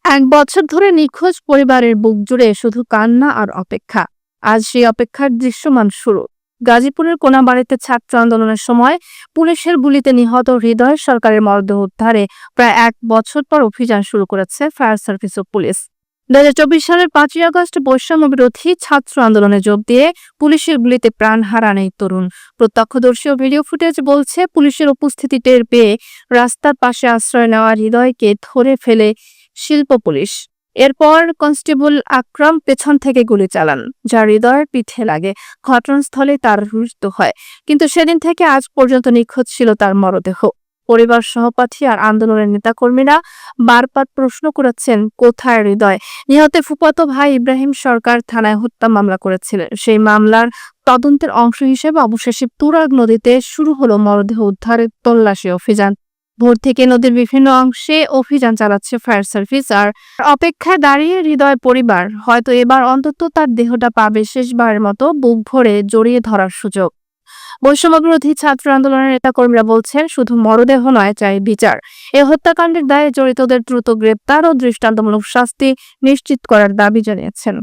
এক বছর ধরে নিখোঁজ পরিবারের বুক জুড়ে শুধু কান্না আর অপেক্ষা। আজ সেই অপেক্ষার দৃশ্যমান শুরু। গাজীপুরের কোনাবাড়ীতে ছাত্র আন্দোলনের সময় পুলিশের গুলিতে নিহত হৃদয় সরকারের মরদেহ উদ্ধারে প্রায় এক বছর পর অভিযান শুরু করেছে ফায়ার সার্ভিস ও পুলিশ। 2024 সালের 5ই আগস্ট বৈষম্য বিরোধী ছাত্র আন্দোলনে যোগ দিয়ে পুলিশের গুলিতে প্রাণ হারান এই তরুণ। প্রত্যক্ষদর্শী ও ভিডিও ফুটেজ বলছে, পুলিশের উপস্থিতি টের পেয়ে রাস্তার পাশে আশ্রয় নেওয়া হৃদয়কে ধরে ফেলে শিল্প পুলিশ। এরপর কনস্টেবল আকরাম পেছন থেকে গুলি চালান, যা হৃদয়ের পিঠে লাগে। ঘটনাস্থলে তার মৃত্যু হয়, কিন্তু সেদিন থেকে আজ পর্যন্ত নিখোঁজ ছিল তার মরদেহ। পরিবার, সহপাঠী আর আন্দোলনের নেতাকর্মীরা বারবার প্রশ্ন করেছেন, কোথায় হৃদয়? নিহতের ফুফাতো ভাই ইব্রাহিম সরকার থানায় হত্যা মামলা করেছিলেন। সেই মামলার তদন্তের অংশ হিসেবে অবশেষে তুরাগ নদীতে শুরু হলো মরদেহ উদ্ধারের তল্লাশি অভিযান। ভোর থেকে নদীর বিভিন্ন অংশে অভিযান চালাচ্ছে ফায়ার সার্ভিস। আর অপেক্ষায় দাঁড়িয়ে হৃদয় পরিবার, হয়তো এবার অন্তত তার দেহটা পাবে শেষবারের মতো বুক ভরে জড়িয়ে ধরার সুযোগ। বৈষম্য বিরোধী ছাত্র আন্দোলনের নেতাকর্মীরা বলছেন, শুধু মরদেহ নয়, চাই বিচার। এই হত্যাকাণ্ডের দায়ে জড়িতদের দ্রুত গ্রেপ্তার ও দৃষ্টান্তমূলক শাস্তি নিশ্চিত করার দাবি জানিয়েছেন।